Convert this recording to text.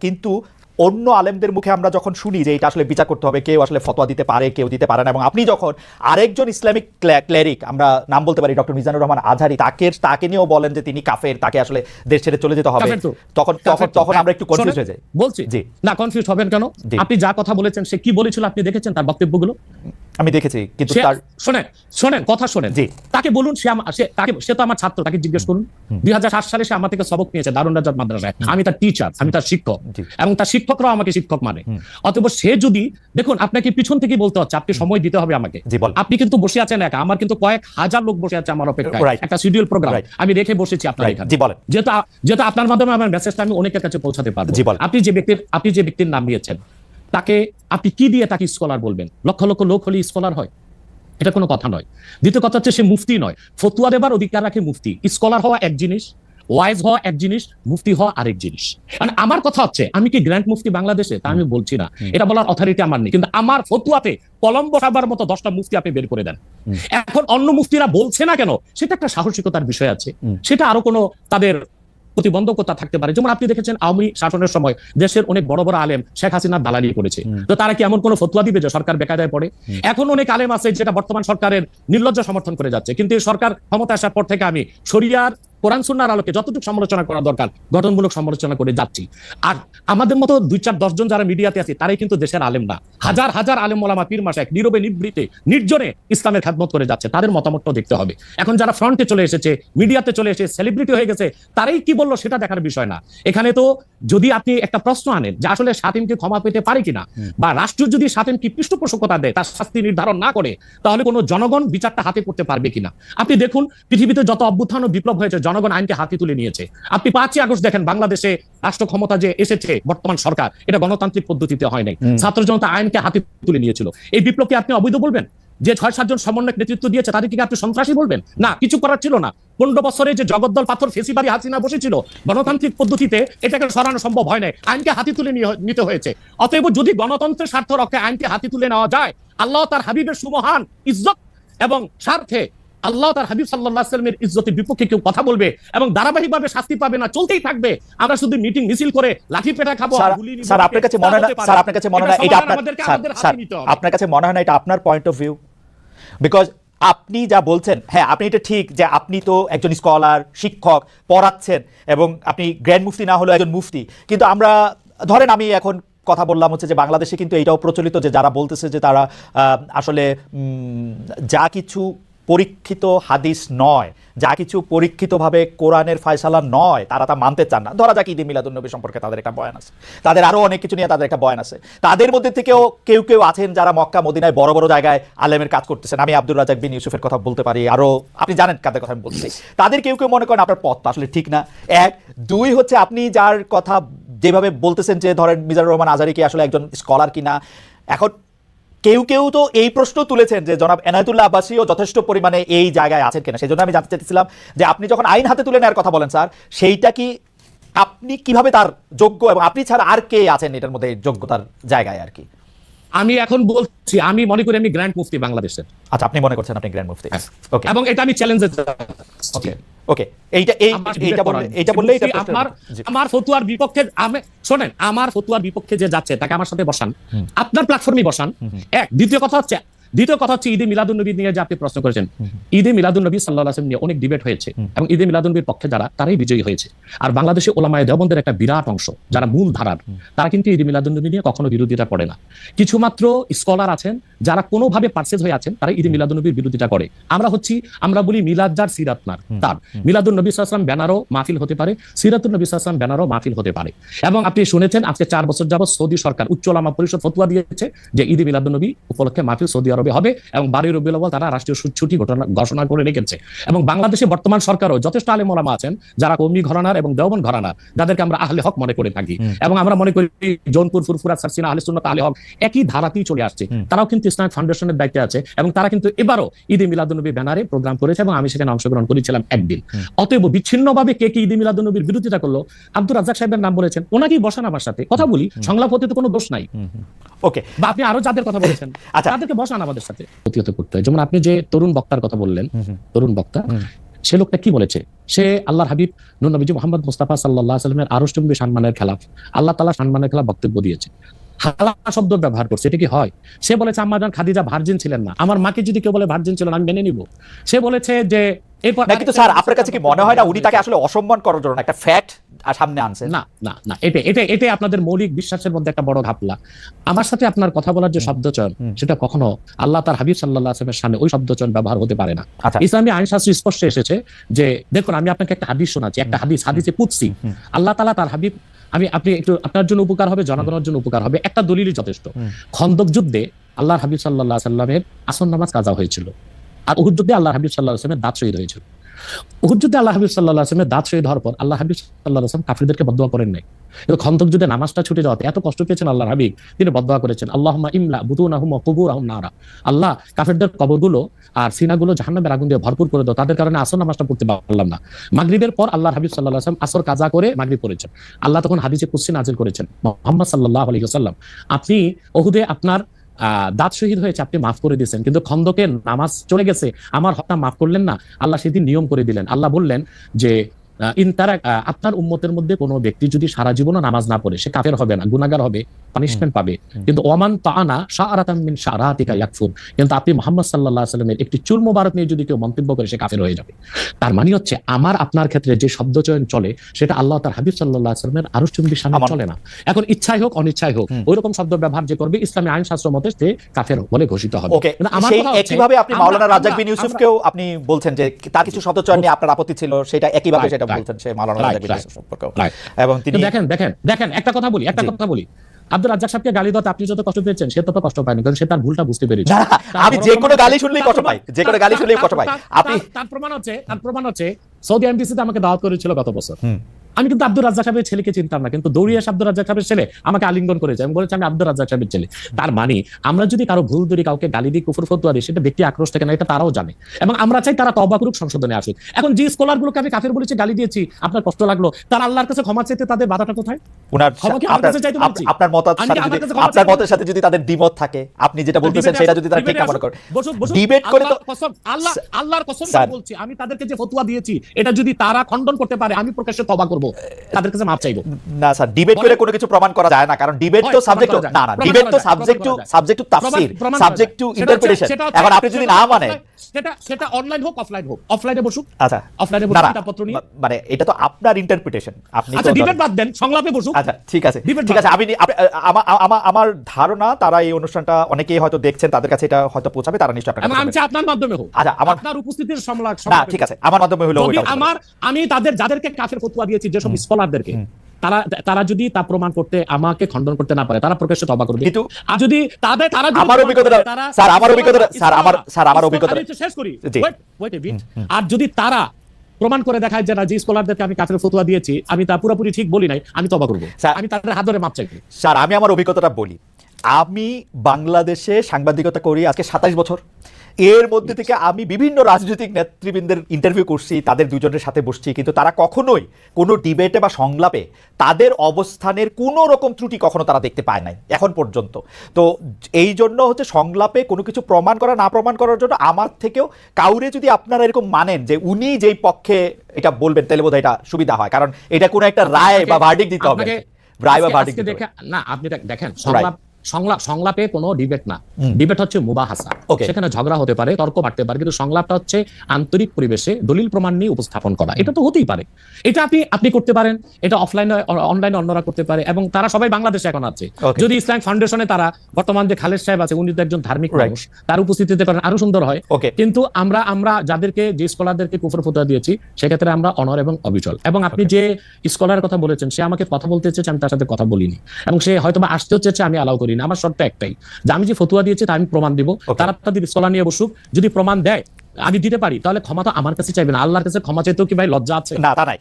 কিন্তু অন্য আলেমদের মুখে আমরা যখন শুনি যে এটা আসলে বিচার করতে হবে, কেউ আসলে ফতোয়া দিতে পারে, কেউ দিতে পারে না, এবং আপনি যখন আরেকজন ইসলামিক ক্লেরিক, আমরা নাম বলতে পারি ডক্টর মিজানুর রহমান আজহারি, তাকে নিয়েও বলেন যে তিনি কাফের, তাকে আসলে দেশ ছেড়ে চলে যেতে হবে, তখন আমরা একটু কনফিউজ হয়ে যাই। বলছি জি না, কনফিউজ হবেন কেন? আপনি যা কথা বলেছেন সে কি বলেছিল আপনি দেখেছেন তার বক্তব্যগুলো? আমি দেখেছি, কিন্তু শোনেন কথা শোনেন। তাকে বলুন, সে তো আমার ছাত্র, তাকে জিজ্ঞেস করুন। 2007 সালে সে আমার থেকে সবক নিয়েছে দারুন রাজাত মাদ্রাসায়। আমি তার টিচার, আমি তার শিক্ষক, এবং তার শিক্ষকরাও আমাকে শিক্ষক মানে। অতএব সে যদি, দেখুন আপনাকে পিছন থেকে বলতে হচ্ছে, আপনি সময় দিতে হবে আমাকে। আপনি কিন্তু বসে আছেন একা, আমার কিন্তু কয়েক হাজার লোক বসে আছে আমার অপেক্ষায়, একটা শিডিউল প্রোগ্রাম আমি রেখে বসেছি আপনার এখানে। যেহেতু আপনার মাধ্যমে আমার মেসেজটা আমি অনেকের কাছে পৌঁছাতে পারবো। আপনি যে ব্যক্তির নাম নিয়েছেন, তাকে আপনি কি দিয়ে তাকে স্কলার বলবেন? লক্ষ লক্ষ লোক হলে স্কলার হয়? এটা কোনো কথা নয়। দ্বিতীয় কথা হচ্ছে সে মুফতি নয়। ফতুয়া দেবার অধিকার রাখে মুফতি। স্কলার হওয়া এক জিনিস, ওয়াইজ হওয়া এক জিনিস, মুফতি হওয়া আরেক জিনিস। মানে আমার কথা হচ্ছে, আমি কি গ্র্যান্ড মুফতি বাংলাদেশে? তা আমি বলছি না, এটা বলার অথরিটি আমার নেই। কিন্তু আমার ফতুয়াতে কলম বসাবার মতো 10টা মুফতি আপনি বের করে দেন। এখন অন্য মুফতিরা বলছে না কেন, সেটা একটা সাহসিকতার বিষয় আছে, সেটা আরো কোনো তাদের প্রতিবন্ধকতা থাকতে পারে। যেমন আপনি দেখেছেন আওয়ামী শাসনের সময় দেশের অনেক বড় বড় আলেম শেখ হাসিনার দালালি করেছে, তো তারা কি এমন কোন ফতোয়া দিবে যে সরকার বেকায়দায় পড়ে? এখন অনেক আলেম আছে যেটা বর্তমান সরকারের নির্লজ্জ সমর্থন করে যাচ্ছে, কিন্তু এই সরকার ক্ষমতা আসার পর থেকে আমি শরিয়ার কোরআন সুন্নাহর আলোকে যতটুকু সমালোচনা করা দরকার গঠনমূলক সমালোচনা করে যাচ্ছি। আর আমাদের মতো 2-4-10 জন যারা মিডিয়াতে আছে তারাই কিন্তু দেশের আলেম না। হাজার হাজার আলেম ওলামা পীর মাশায়েখ নীরবে নিভৃতে নির্জনে ইসলামের খেদমত করে যাচ্ছে, তাদের মতামতটাও দেখতে হবে। এখন যারা ফ্রন্টে চলে এসেছে, মিডিয়াতে চলে এসে সেলিব্রিটি হয়ে গেছে, তারাই কি বললো সেটা দেখার বিষয় না। এখানে তো যদি আপনি একটা প্রশ্ন আনেন যে আসলে শাতিমকে ক্ষমা পেতে পারে কিনা, বা রাষ্ট্র যদি শাতিমকে পৃষ্ঠপোষকতা দেয়, তার শাস্তি নির্ধারণ না করে, তাহলে কোনো জনগণ বিচারটা হাতে করতে পারবে কিনা? আপনি দেখুন পৃথিবীতে যত অভ্যুত্থান ও বিপ্লব হয়েছে জনগণ আইনকে হাতে তুলে নিয়েছে। আপনি 5ই আগস্ট দেখেন বাংলাদেশে রাষ্ট্র ক্ষমতা যে এসেছে বর্তমান সরকার, এটা গণতান্ত্রিক পদ্ধতিতে হয় নাই, ছাত্র জনতা আইনকে হাতে তুলে নিয়েছিল। এই বিপ্লবকে আপনি অবৈধ বলবেন? যে 6-7 জন সমন্বয়ক নেতৃত্ব দিয়েছে তাদেরকে আপনি সন্ত্রাসী বলবেন? না, কিছু করার ছিল না। 15 বছরে যে জগদ্দল পাথর ফেসিবাদী হাসিনা বসেছিল, গণতান্ত্রিক পদ্ধতিতে এটাকে সরানো সম্ভব হয় নাই, আইনকে হাতে তুলে নিতে হয়েছে। অতএব যদি গণতন্ত্রের স্বার্থ রক্ষায় আইনকে হাতে তুলে নেওয়া যায়, আল্লাহ তার হাবিবের সুমহান ইজ্জত এবং স্বার্থে, আল্লাহ তার হাবিব সাল্লাল্লাহু আলাইহি ওয়াসাল্লামের ইজ্জতের বিপক্ষে কেউ কথা বলবে এবং ধারাবাহিকভাবে শাস্তি পাবে না, চলতেই থাকবে। আমরা শুধু মিটিং মিছিল করে লাঠি পেটা খাবো। স্যার আপনার কাছে মনে হয় না, স্যার আপনার কাছে মনে হয় না এটা আপনার কাছে মনে হয় না এটা আপনার পয়েন্ট অফ ভিউ? বিকজ আপনি যা বলছেন, হ্যাঁ আপনি এটা ঠিক যে আপনি তো একজন স্কলার, শিক্ষক, পড়াচ্ছেন, এবং আপনি গ্র্যান্ড মুফতি না হলেও একজন মুফতি। কিন্তু আমরা ধরেন, আমি এখন কথা বললাম হচ্ছে যে বাংলাদেশে কিন্তু এটাও প্রচলিত যে যারা বলতেছে যে তারা আসলে যা কিছু পরীক্ষিত হাদিস নয়, যা কিছু পরীক্ষিতভাবে কোরআনের ফয়সালা নয়, তারা তা মানতে চান না। ধরা যাক ঈদে মিলাদুন্নবী সম্পর্কে তাদের একটা বয়ান আছে, তাদের আরও অনেক কিছু নিয়ে তাদের একটা বয়ান আছে। তাদের মধ্যে থেকেও কেউ কেউ আছেন যারা মক্কা মদিনায় বড় বড় জায়গায় আলেমের কাজ করতেছেন। আমি আব্দুর রাজাক বিন ইউসুফের কথা বলতে পারি, আরও আপনি জানেন কাদের কথা আমি বলছি। তাদের কেউ কেউ মনে করেন আপনার পথটা আসলে ঠিক না। 1, 2 হচ্ছে আপনি যার কথা যেভাবে বলতেছেন যে ধরেন মিজানুর রহমান আজহারি কি আসলে একজন স্কলার কিনা। এখন কেউ কেউ তো এই প্রশ্ন তুলেছেন যে জনাব এনায়েতুল্লাহ আব্বাসীও যথেষ্ট পরিমাণে এই জায়গায় আছেন কিনা। সেই জন্য আমি জানতে চাইছিলাম যে আপনি যখন আইন হাতে তুলে নেওয়ার কথা বলেন স্যার, সেইটা কি আপনি কিভাবে তার যোগ্য, এবং আপনি ছাড়া আর কে আছেন এটার মধ্যে যোগ্যতার জায়গায় আর কি? আমি এখন বলছি, আমি মনে করি আমি গ্র্যান্ড মুফতি বাংলাদেশের। আচ্ছা, আপনি মনে করছেন আপনি গ্র্যান্ড মুফতি? ওকে, এবং এটা আমি চ্যালেঞ্জে ওকে ওকে এইটা বললে আমার ফতুয়ার বিপক্ষে, শোনেন, আমার ফতুয়ার বিপক্ষে যে যাচ্ছে তাকে আমার সাথে বসান, আপনার প্ল্যাটফর্মে বসান। দ্বিতীয় কথা হচ্ছে ঈদে মিলাদুন্নবী নিয়ে যে আপনি প্রশ্ন করেছেন, ঈদে মিলাদুন্নবী সাল্লাল্লাহু আলাইহি ওয়াসাল্লাম নিয়ে অনেক ডিবেট হয়েছে, এবং ঈদে মিলাদুন্নবীর পক্ষে যারা, তারাই বিজয়ী হয়েছে। আর বাংলাদেশে ওলামায়ে দেওবন্দের একটা বিরাট অংশ যারা মূল ধারার, তারা কিন্তু ঈদে মিলাদুন্নবী নিয়ে কখনো বিরোধিতা করে না। কিছু মাত্র স্কলার আছেন যারা কোনোভাবে পারচেজ হয়ে আছেন, তারা ঈদে মিলাদুন্নবীর বিরোধিতা করে। আমরা বলি মিলাদ যার সিরাত নার তার, মিলাদুন্নবী সাল্লাল্লাহু আলাইহি ওয়াসাল্লাম ব্যানারও মাহফিল হতে পারে, সিরাতুন নবী সাল্লাল্লাহু আলাইহি ওয়াসাল্লাম ব্যানারও মাহফিল হতে পারে। এবং আপনি শুনেছেন আজকে 4 বছর যাবত সৌদি সরকার উচ্চ ওলামা পরিষদ ফতোয়া দিয়েছে যে ঈদে মিলাদুন্নবী উপলক্ষে মাহফিল সৌদি আরবে হবে, এবং 12 রবিউল আউয়াল তারা রাষ্ট্রীয় ছুটি ঘোষণা করে রেখেছে। এবং বাংলাদেশে বর্তমান সরকারও যথেষ্ট আলেম ওলামা আছেন যারা কওমি ঘরানার এবং দেওবন্দ ঘরানার, যাদেরকে আমরা আহলে হক মনে করে থাকি, এবং আমরা মনে করি জৌনপুর, ফুরফুরা, সারসিনা, আহলে সুন্নাত, আহলে হক একই ধারাতেই চলে আসছে। তারাও কিন্তু ইসলামিক ফাউন্ডেশনের দায়িত্বে আছে, এবং তারা কিন্তু এবারও ঈদে মিলাদুন্নবী ব্যানারে প্রোগ্রাম করেছে, এবং আমি সেখানে অংশগ্রহণ করেছিলাম একদিন। অতএব বিচ্ছিন্নভাবে কে ঈদে মিলাদুন্নবীর বিরোধিতা করলো, আব্দুর রাজ্জাক সাহেবের নাম বলেছেন, ওনাকেই বসান আমার সাথে কথা বলি, সংলাপ হতে তো কোনো দোষ নাই। ওকে, বা আপনি আরো যাদের কথা বলেছেন তাদেরকে বসান আমাদের সাথে প্রতিহত করতে হয়। যেমন আপনি যে তরুণ বক্তার কথা বললেন, তরুণ বক্তা, সে লোকটা কি বলেছে? সে আল্লাহর হাবিব নূর নবীজি মুহাম্মদ মুস্তাফা সাল্লাল্লাহু আলাইহি ওয়াসাল্লামের আরশ-চুম্বী সম্মানের খেলাফ, আল্লাহ তাআলা সম্মানের খেলাফ বক্তব্য দিয়েছে। হালা শব্দ ব্যবহার করছে, এটা কি হয়? সে বলেছে আম্মা জান খাদিজা ভার্জিন ছিলেন না, আমার মাকে যদি কেউ বলে ভার্জিন ছিল না আমি মেনে নিব। সে বলেছে যে এরপর না, কিন্তু স্যার আপনার কাছে কি মনে হয় না উনি তাকে আসলে অসম্মান করার জন্য একটা ফ্যাক্ট সামনে আনছেন? না না না, এটা আপনাদের মৌলিক বিশ্বাসের মধ্যে একটা বড় ঘাপলা। আমার সাথে আপনার কথা বলার যে শব্দচয়ন, সেটা কখনো আল্লাহ তার হাবিব সাল্লাল্লাহু আলাইহি ওয়াসাল্লামের সামনে ওই শব্দচয়ন ব্যবহার হতে পারে না। আচ্ছা। ইসলামী আইন শাস্ত্রে স্পষ্ট এসেছে যে দেখুন, আমি আপনাকে একটা হাদিস শোনাচ্ছি, একটা হাদিসে কুদসি। আল্লাহ তাআলা তার হাবিব, আপনি একটু আপনার জন্য উপকার হবে, জনগণের জন্য উপকার হবে, একটা দলিলই যথেষ্ট। খন্দক যুদ্ধে আল্লাহর হাবিব সাল্লাল্লাহু আলাইহি ওয়াসাল্লামের আসর নামাজ কাজা হয়েছিল, আর উহুদ যুদ্ধে আল্লাহর হাবিব সাল্লাল্লাহু আলাইহি ওয়াসাল্লামের দাঁত শহীদ হয়েছিল। উহুদ যুদ্ধে আল্লাহ হাবিব সাল্লাল্লাহু আলাইহি ওয়াসাল্লামের দাঁত শহীদ হওয়ার পর আল্লাহ হাবিব সাল্লাল্লাহু আলাইহি ওয়াসাল্লাম কাফিরদেরকে বদদুয়া করেন নাই, কিন্তু খন্দক যুদ্ধে নামাজটা ছুটে যাওয়াতে এত কষ্ট পেয়েছেন আল্লাহর হাবিব, তিনি বদদুয়া করেছেন আল্লাহুম্মা ইমলা বুতুনাহুম ওয়া কুবুরহুম নারা, আল্লাহ কাফিরদের কবরগুলো আর সিনাগুলো জাহান্নামের আগুন দিয়ে ভরপুর করে দাও, তাদের কারণে আসর নামাজটা পড়তে পারলাম না। মাগরিবের পর আল্লাহর হাবিব সাল্লাল্লাহু আলাইহি ওয়াসাল্লাম আসর কাজা করে মাগরিব পড়েছেন। আল্লাহ তখন হাদিসে কুদসি নাযিল করেছেন, মুহাম্মদ সাল্লাল্লাহু আলাইহি ওয়াসাল্লাম আপনি উহুদে আপনার দাঁত শহীদ হয়েছে, আপনি মাফ করে দিয়েছেন, কিন্তু খন্দকে নামাজ চলে গেছে, আমার হকটা মাফ করলেন না। আল্লাহ সেদিন নিয়ম করে দিলেন, আল্লাহ বললেন যে আপনার উম্মতের মধ্যে কোনো ব্যক্তি যদি সারা জীবনও নামাজ না পড়ে সে কাফের হবে না, গুনাহগার হবে, পানিশমেন্ট পাবে, কিন্তু ওমান তাআনা শাআরাতাম মিন শাআরাতিকা ইয়াকফুর, কিন্তু আপনি মুহাম্মদ সাল্লাল্লাহু আলাইহি ওয়াসাল্লামের একটি চুল মোবারক নিয়ে যদি কেউ মন্তব্য করে সে কাফের হয়ে যাবে। তার মানে হচ্ছে আমার আপনার ক্ষেত্রে যে শব্দচয়ন চলে সেটা আল্লাহ তার হাবিব সাল্লাল্লাহু আলাইহি ওয়াসাল্লামের আরশ-চুম্বী সামনে চলে না। এখন ইচ্ছাই হোক অনিচ্ছাই হোক ওইরকম শব্দ ব্যবহার যে করবে ইসলামী আইন শাস্ত্র মতে সে কাফের বলে ঘোষিত হবে। সেই একইভাবে আপনি মাওলানা রাজ্জাক বিন ইউসুফকেও আপনি বলছেন যে তার কিছু শব্দচয়ন নিয়ে আপনার আপত্তি ছিল, সেটা একইভাবে সেটা বলছেন সে মাওলানা রাজ্জাক বিন ইউসুফ সম্পর্কেও। এবং তিনি দেখেন একটা কথা বলি, আব্দুর রাজ্জাক সাহেবকে গালি দাও আপনি যত কষ্ট পেয়েছেন সে তত কষ্ট পায়নি, কারণ সে তার ভুলটা বুঝতে পেরেছে। আমি যে কোনো গালি শুনলেই কষ্ট পাই, যে কোনো গালি শুনলেই কষ্ট পাই। আপনি তার প্রমাণ হচ্ছে সৌদি এমবিসিতে আমাকে দাওয়াত করেছিল গত বছর, আমি কিন্তু আব্দুর রাজ্জাক সাহেবের ছেলেকে চিনতাম না, কিন্তু দৌড়িয়ে এসে আব্দুর রাজ্জাক সাহেবের ছেলে আমাকে আলিঙ্গন করেছে এবং বলেছে আমি আব্দুর রাজ্জাক সাহেবের ছেলে। তার মানে আমরা যদি কারো ভুল ধরি, কাউকে গালি দিই, কুফর ফতোয়া দিই, সেটা ব্যক্তি আক্রোশ থেকে না, এটা তারাও জানে এবং আমরা চাই তারা তওবা করুক, সংশোধনে আসুক। এখন যে স্কলার গুলোকে আমি কাফের বলেছি, গালি দিয়েছি, আপনার কষ্ট লাগলো, তার আল্লাহর কাছে ক্ষমা চাইতে তাদের বাধাটা কোথায়? আপনার মতের সাথে যদি তাদের দ্বিমত থাকে, আপনি যেটা বলতেছেন সেটা যদি তারা ঠিক না মনে করে ডিবেট করে, তো আল্লাহর কসম বলছি আমি তাদেরকে যে ফতোয়া দিয়েছি এটা যদি তারা খণ্ডন করতে পারে আমি প্রকাশ্যে তওবা করব, তাদের কাছে মাফ চাইবো। না স্যার, ডিবেট করে কোনো কিছু প্রমাণ করা যায় না, কারণ ডিবেট তো সাবজেক্ট না, ডিবেট তো subject to Tafsir, subject to interpretation. এখন আপনি যদি না মানেন সেটা অনলাইন হোক অফলাইন হোক, অফলাইনে বসুক, আচ্ছা অফলাইনে বসুক কিতাবপত্র নিয়ে, মানে এটা তো আপনার ইন্টারপ্রিটেশন, আপনি তো ডিবেট বাদ দেন, সংলাপে বসুক। আচ্ছা ঠিক আছে আমি আমার ধারণা তারা এই অনুষ্ঠানটা অনেকেই হয়তো দেখছেন, তাদের কাছে এটা হয়তো পৌঁছাবে, তারা নিশ্চয়ই আমি চাই আপনার মাধ্যমে হোক। আচ্ছা আপনার উপস্থিতির সংলাপ না, ঠিক আছে আমার মাধ্যমে হলো, আমি যাদেরকে কাফের ফতোয়া দিয়েছি, যেসব স্কলারদেরকে, তারা যদি তা প্রমাণ করতে আমাকে খণ্ডন করতে না পারে, তারা প্রকাশ্যে তওবা করবে। কিন্তু যদি তারা আমার অভিজ্ঞতা স্যার আমার অভিজ্ঞতা শেষ করি, ওয়েট এ বিট, আর যদি তারা প্রমাণ করে দেখায় যে যে স্কলারদেরকে আমি কাফের ফতোয়া দিয়েছি আমি তা পুরোপুরি ঠিক বলি নাই, আমি তওবা করব, আমি তাদের হাত ধরে মাপ চাইব। স্যার আমি আমার অভিজ্ঞতাটা বলি, আমি বাংলাদেশে সাংবাদিকতা করি আজকে 27 বছর। এর মধ্যে থেকে আমি বিভিন্ন রাজনৈতিক নেতৃবৃন্দের ইন্টারভিউ করছি, তাদের দুজনের সাথে বসছি, কিন্তু তারা কখনোই কোনো ডিবেটে বা সংলাপে তাদের অবস্থানের কোনো রকম ত্রুটি কখনো তারা দেখতে পায় নাই এখন পর্যন্ত। তো এই জন্য হচ্ছে সংলাপে কোনো কিছু প্রমাণ করা না প্রমাণ করার জন্য আমার থেকেও কাউরে যদি আপনারা এরকম মানেন যে উনি যেই পক্ষে এটা বলবেন, তাহলে বোধহয় এটা সুবিধা হয়, কারণ এটা কোনো একটা রায় বা ভার্ডিক্ট দিতে হবে, রায় বা ভার্ডিক্ট দিতে হবে। না আপনি দেখেন, সংলাপে কোনো ডিবেট না, ডিবেট হচ্ছে মুবাহাসা, সেখানে ঝগড়া হতে পারে, তর্ক বাড়তে পারে, কিন্তু সংলাপটা হচ্ছে আন্তরিক পরিবেশে দলিল প্রমাণ নিয়ে উপস্থাপন করা, এটা তো হতেই পারে। এটা আপনি করতে পারেন, এটা অফলাইনে অনলাইনে অন্যরা করতে পারে, এবং তারা সবাই বাংলাদেশে এখন আছে। যদি ইসলাম ফাউন্ডেশনে তারা বর্তমান যে খালেদ সাহেব আছে, উনি তো একজন ধার্মিক মানুষ, তার উপস্থিতিতে করেন আরো সুন্দর হয়। কিন্তু আমরা যাদেরকে যে স্কলারদেরকে কুফর ফতোয়া দিয়েছি সেক্ষেত্রে আমরা অনর এবং অবিচল। এবং আপনি যে স্কলারের কথা বলেছেন, সে আমাকে কথা বলতে চেয়েছে, আমি তার সাথে কথা বলিনি, এবং সে হয়তো বা আসতেও চেয়েছে, আমি অ্যালাউ করি। আমার শর্ত একটাই, যে আমি যে ফতোয়া দিয়েছি তা আমি প্রমাণ দিব, তারা তাদের স্কলার নিয়ে বসুক, যদি প্রমাণ দেয় আমি দিতে পারি, তাহলে ক্ষমা তো আমার কাছে চাইবে না, আল্লাহর কাছে ক্ষমা চাইতেও কি ভাই লজ্জা আছে? না, তা নাই।